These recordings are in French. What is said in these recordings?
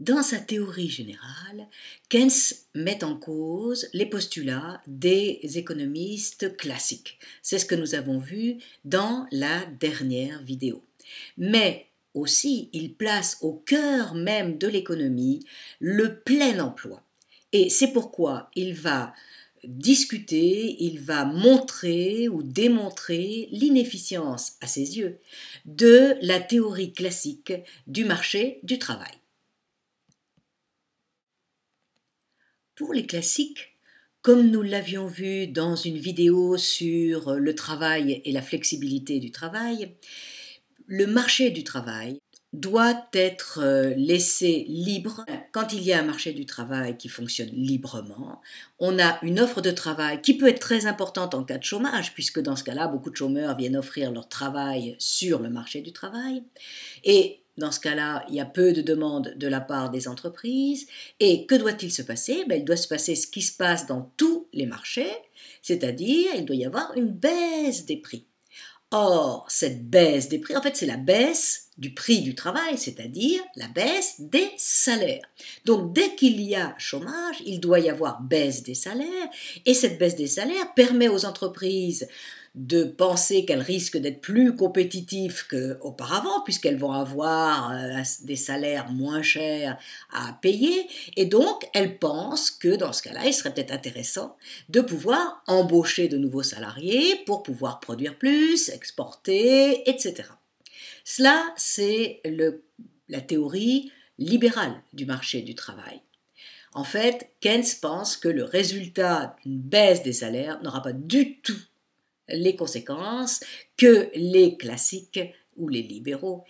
Dans sa théorie générale, Keynes met en cause les postulats des économistes classiques. C'est ce que nous avons vu dans la dernière vidéo. Mais aussi, il place au cœur même de l'économie le plein emploi. Et c'est pourquoi il va discuter, il va montrer ou démontrer l'inefficience, à ses yeux, de la théorie classique du marché du travail. Pour les classiques, comme nous l'avions vu dans une vidéo sur le travail et la flexibilité du travail, le marché du travail doit être laissé libre. Quand il y a un marché du travail qui fonctionne librement, on a une offre de travail qui peut être très importante en cas de chômage, puisque dans ce cas-là, beaucoup de chômeurs viennent offrir leur travail sur le marché du travail. Et dans ce cas-là, il y a peu de demandes de la part des entreprises. Et que doit-il se passer? Il doit se passer ce qui se passe dans tous les marchés, c'est-à-dire il doit y avoir une baisse des prix. Or, cette baisse des prix, en fait, c'est la baisse du prix du travail, c'est-à-dire la baisse des salaires. Donc, dès qu'il y a chômage, il doit y avoir baisse des salaires, et cette baisse des salaires permet aux entreprises de penser qu'elles risquent d'être plus compétitives qu'auparavant, puisqu'elles vont avoir des salaires moins chers à payer, et donc elles pensent que dans ce cas-là, il serait peut-être intéressant de pouvoir embaucher de nouveaux salariés pour pouvoir produire plus, exporter, etc. Cela, c'est la théorie libérale du marché du travail. En fait, Keynes pense que le résultat d'une baisse des salaires n'aura pas du tout les conséquences que les classiques ou les libéraux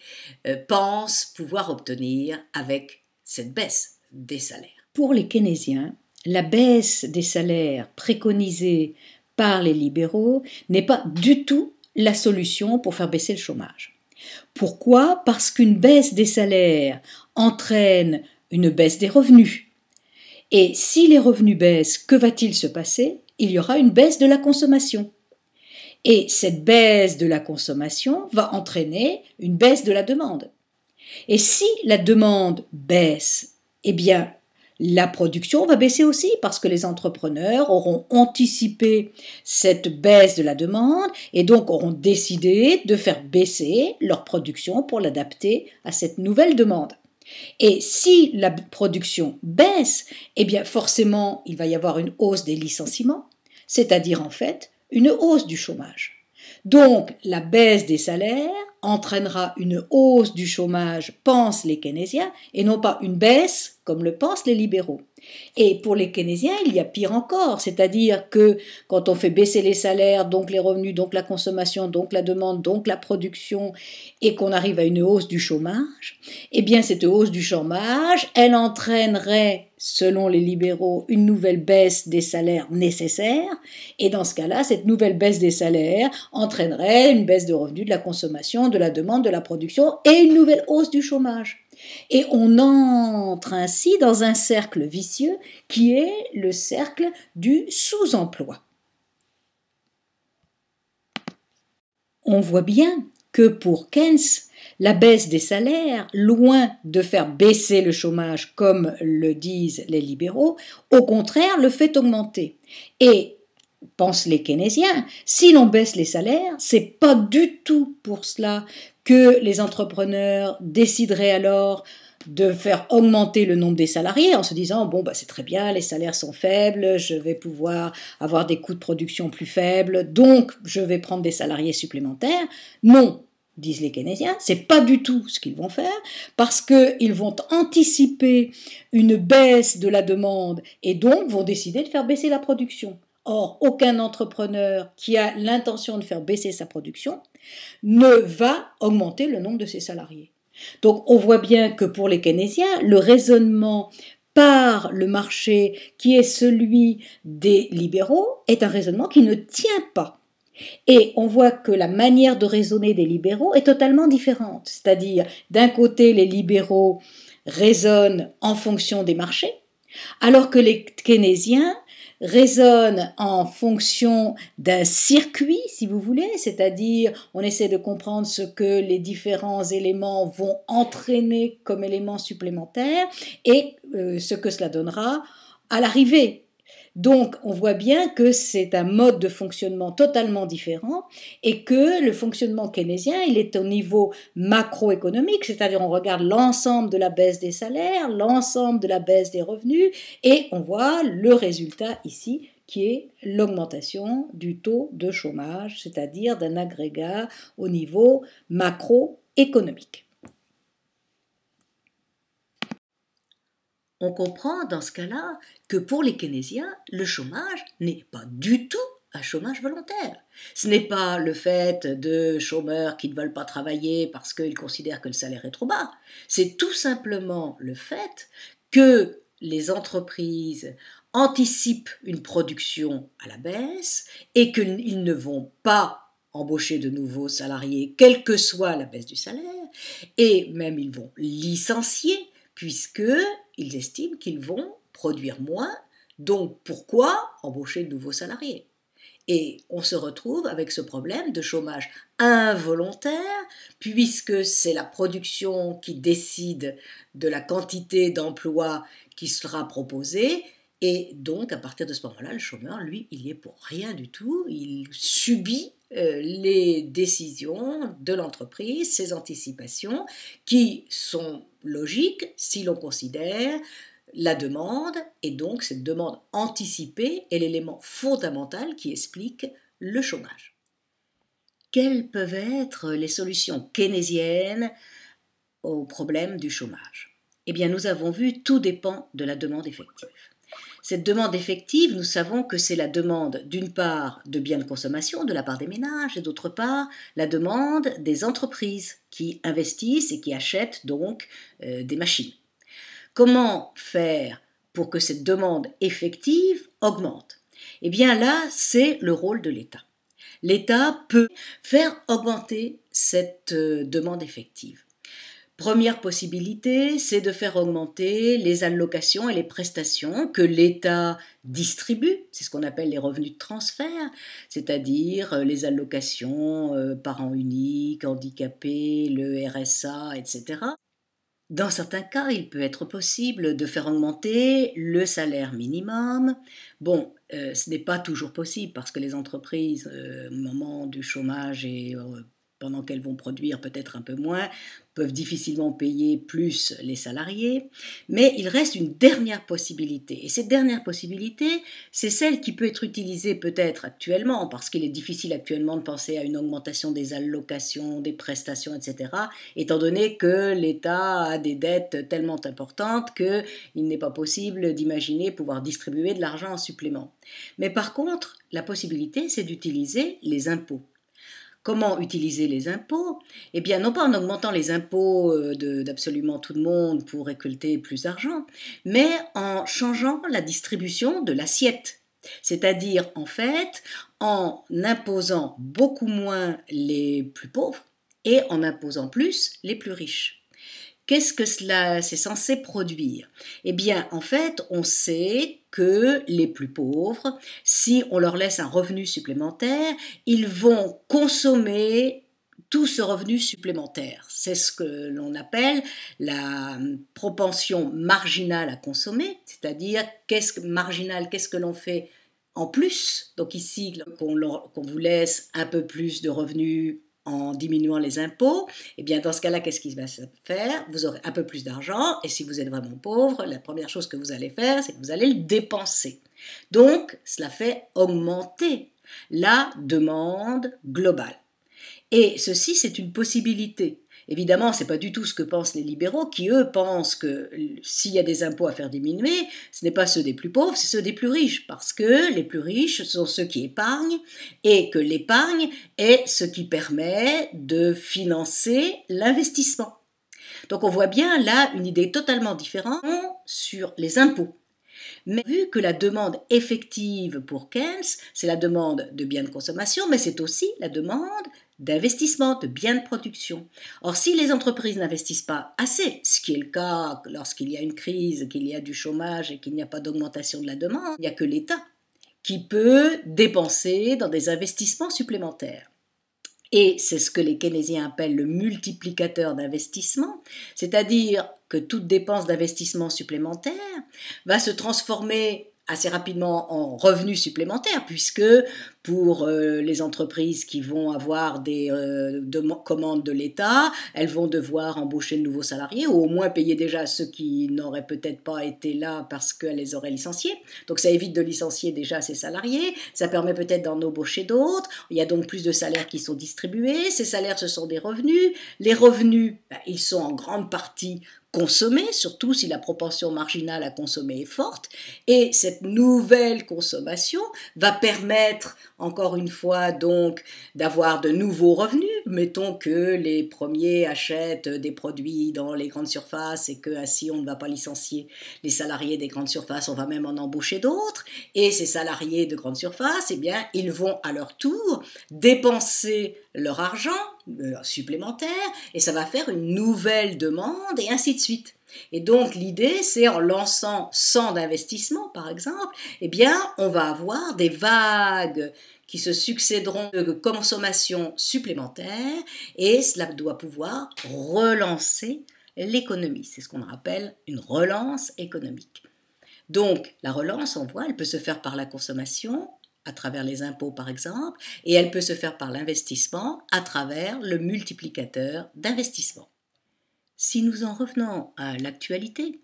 pensent pouvoir obtenir avec cette baisse des salaires. Pour les keynésiens, la baisse des salaires préconisée par les libéraux n'est pas du tout la solution pour faire baisser le chômage. Pourquoi? Parce qu'une baisse des salaires entraîne une baisse des revenus. Et si les revenus baissent, que va-t-il se passer? Il y aura une baisse de la consommation. Et cette baisse de la consommation va entraîner une baisse de la demande. Et si la demande baisse, eh bien, la production va baisser aussi parce que les entrepreneurs auront anticipé cette baisse de la demande et donc auront décidé de faire baisser leur production pour l'adapter à cette nouvelle demande. Et si la production baisse, eh bien forcément, il va y avoir une hausse des licenciements, c'est-à-dire en fait une hausse du chômage. Donc, la baisse des salaires entraînera une hausse du chômage, pensent les keynésiens, et non pas une baisse, comme le pensent les libéraux. Et pour les keynésiens, il y a pire encore, c'est-à-dire que quand on fait baisser les salaires, donc les revenus, donc la consommation, donc la demande, donc la production, et qu'on arrive à une hausse du chômage, eh bien cette hausse du chômage, elle entraînerait, selon les libéraux, une nouvelle baisse des salaires nécessaires, et dans ce cas-là, cette nouvelle baisse des salaires entraînerait une baisse de revenus, de la consommation, de la demande, de la production, et une nouvelle hausse du chômage. Et on entre ainsi dans un cercle vicieux qui est le cercle du sous-emploi. On voit bien que pour Keynes, la baisse des salaires, loin de faire baisser le chômage comme le disent les libéraux, au contraire le fait augmenter. Et pensent les keynésiens, si l'on baisse les salaires, c'est pas du tout pour cela que les entrepreneurs décideraient alors de faire augmenter le nombre des salariés en se disant c'est très bien, les salaires sont faibles, je vais pouvoir avoir des coûts de production plus faibles, donc je vais prendre des salariés supplémentaires. Non, disent les keynésiens, c'est pas du tout ce qu'ils vont faire, parce qu'ils vont anticiper une baisse de la demande et donc vont décider de faire baisser la production. Or, aucun entrepreneur qui a l'intention de faire baisser sa production ne va augmenter le nombre de ses salariés. Donc, on voit bien que pour les keynésiens, le raisonnement par le marché qui est celui des libéraux est un raisonnement qui ne tient pas. Et on voit que la manière de raisonner des libéraux est totalement différente. C'est-à-dire, d'un côté, les libéraux raisonnent en fonction des marchés, alors que les keynésiens raisonne en fonction d'un circuit, si vous voulez, c'est-à-dire on essaie de comprendre ce que les différents éléments vont entraîner comme éléments supplémentaires et ce que cela donnera à l'arrivée. Donc on voit bien que c'est un mode de fonctionnement totalement différent et que le fonctionnement keynésien, il est au niveau macroéconomique, c'est-à-dire on regarde l'ensemble de la baisse des salaires, l'ensemble de la baisse des revenus et on voit le résultat ici qui est l'augmentation du taux de chômage, c'est-à-dire d'un agrégat au niveau macroéconomique. On comprend dans ce cas-là que pour les keynésiens, le chômage n'est pas du tout un chômage volontaire. Ce n'est pas le fait de chômeurs qui ne veulent pas travailler parce qu'ils considèrent que le salaire est trop bas. C'est tout simplement le fait que les entreprises anticipent une production à la baisse et qu'ils ne vont pas embaucher de nouveaux salariés, quelle que soit la baisse du salaire, et même ils vont licencier puisqu'ils estiment qu'ils vont produire moins, donc pourquoi embaucher de nouveaux salariés? Et on se retrouve avec ce problème de chômage involontaire, puisque c'est la production qui décide de la quantité d'emplois qui sera proposée, et donc à partir de ce moment-là, le chômeur, lui, il n'y est pour rien du tout, il subit les décisions de l'entreprise, ses anticipations, qui sont logiques si l'on considère la demande, et donc cette demande anticipée est l'élément fondamental qui explique le chômage. Quelles peuvent être les solutions keynésiennes au problème du chômage? Eh bien, nous avons vu, tout dépend de la demande effective. Cette demande effective, nous savons que c'est la demande d'une part de biens de consommation de la part des ménages et d'autre part la demande des entreprises qui investissent et qui achètent donc des machines. Comment faire pour que cette demande effective augmente? Eh bien là, c'est le rôle de l'État. L'État peut faire augmenter cette demande effective. Première possibilité, c'est de faire augmenter les allocations et les prestations que l'État distribue, c'est ce qu'on appelle les revenus de transfert, c'est-à-dire les allocations parents uniques, handicapés, le RSA, etc. Dans certains cas, il peut être possible de faire augmenter le salaire minimum. Bon, ce n'est pas toujours possible parce que les entreprises, au moment du chômage et pendant qu'elles vont produire peut-être un peu moins, peuvent difficilement payer plus les salariés. Mais il reste une dernière possibilité. Et cette dernière possibilité, c'est celle qui peut être utilisée peut-être actuellement, parce qu'il est difficile actuellement de penser à une augmentation des allocations, des prestations, etc., étant donné que l'État a des dettes tellement importantes qu'il n'est pas possible d'imaginer pouvoir distribuer de l'argent en supplément. Mais par contre, la possibilité, c'est d'utiliser les impôts. Comment utiliser les impôts? Eh bien, non pas en augmentant les impôts d'absolument tout le monde pour récolter plus d'argent, mais en changeant la distribution de l'assiette. C'est-à-dire, en fait, en imposant beaucoup moins les plus pauvres et en imposant plus les plus riches. Qu'est-ce que cela c'est censé produire? Eh bien, en fait, on sait que les plus pauvres, si on leur laisse un revenu supplémentaire, ils vont consommer tout ce revenu supplémentaire. C'est ce que l'on appelle la propension marginale à consommer, c'est-à-dire qu'est-ce que l'on fait en plus. Donc ici, qu'on vous laisse un peu plus de revenus en diminuant les impôts, eh bien dans ce cas-là, qu'est-ce qui va se faire? Vous aurez un peu plus d'argent et si vous êtes vraiment pauvre, la première chose que vous allez faire, c'est que vous allez le dépenser. Donc, cela fait augmenter la demande globale. Et ceci, c'est une possibilité. Évidemment, ce n'est pas du tout ce que pensent les libéraux qui, eux, pensent que s'il y a des impôts à faire diminuer, ce n'est pas ceux des plus pauvres, c'est ceux des plus riches, parce que les plus riches sont ceux qui épargnent et que l'épargne est ce qui permet de financer l'investissement. Donc on voit bien là une idée totalement différente sur les impôts. Mais vu que la demande effective pour Keynes, c'est la demande de biens de consommation, mais c'est aussi la demande d'investissement, de biens de production. Or, si les entreprises n'investissent pas assez, ce qui est le cas lorsqu'il y a une crise, qu'il y a du chômage et qu'il n'y a pas d'augmentation de la demande, il n'y a que l'État qui peut dépenser dans des investissements supplémentaires. Et c'est ce que les keynésiens appellent le multiplicateur d'investissement, c'est-à-dire que toute dépense d'investissement supplémentaire va se transformer assez rapidement en revenus supplémentaires, puisque pour les entreprises qui vont avoir des commandes de l'État, elles vont devoir embaucher de nouveaux salariés, ou au moins payer déjà ceux qui n'auraient peut-être pas été là parce qu'elles les auraient licenciés. Donc ça évite de licencier déjà ces salariés, ça permet peut-être d'en embaucher d'autres, il y a donc plus de salaires qui sont distribués, ces salaires ce sont des revenus, les revenus, ils sont en grande partie consommés, surtout si la proportion marginale à consommer est forte, et cette nouvelle consommation va permettre, encore une fois, donc, d'avoir de nouveaux revenus. Mettons que les premiers achètent des produits dans les grandes surfaces et que ainsi on ne va pas licencier les salariés des grandes surfaces, on va même en embaucher d'autres, et ces salariés de grandes surfaces, eh bien, ils vont à leur tour dépenser leur argent supplémentaire, et ça va faire une nouvelle demande, et ainsi de suite. Et donc l'idée, c'est en lançant 100 d'investissements, par exemple, eh bien, on va avoir des vagues qui se succéderont de consommation supplémentaire, et cela doit pouvoir relancer l'économie. C'est ce qu'on appelle une relance économique. Donc la relance, on voit, elle peut se faire par la consommation, à travers les impôts par exemple, et elle peut se faire par l'investissement à travers le multiplicateur d'investissement. Si nous en revenons à l'actualité,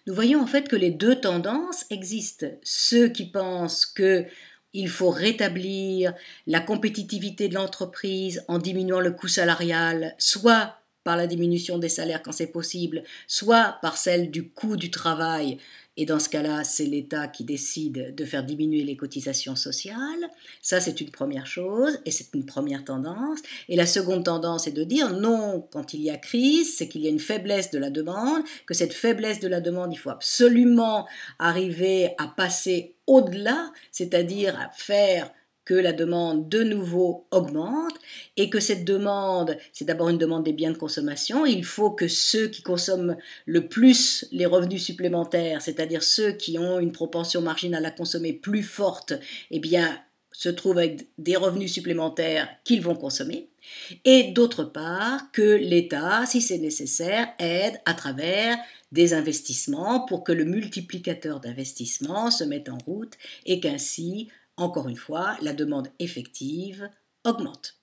nous voyons en fait que les deux tendances existent. Ceux qui pensent qu'il faut rétablir la compétitivité de l'entreprise en diminuant le coût salarial, soit par la diminution des salaires quand c'est possible, soit par celle du coût du travail, et dans ce cas-là, c'est l'État qui décide de faire diminuer les cotisations sociales. Ça, c'est une première chose, et c'est une première tendance. Et la seconde tendance est de dire non, quand il y a crise, c'est qu'il y a une faiblesse de la demande, que cette faiblesse de la demande, il faut absolument arriver à passer au-delà, c'est-à-dire à faire que la demande de nouveau augmente, et que cette demande, c'est d'abord une demande des biens de consommation, il faut que ceux qui consomment le plus les revenus supplémentaires, c'est-à-dire ceux qui ont une propension marginale à consommer plus forte, eh bien, se trouvent avec des revenus supplémentaires qu'ils vont consommer, et d'autre part que l'État, si c'est nécessaire, aide à travers des investissements pour que le multiplicateur d'investissement se mette en route et qu'ainsi, encore une fois, la demande effective augmente.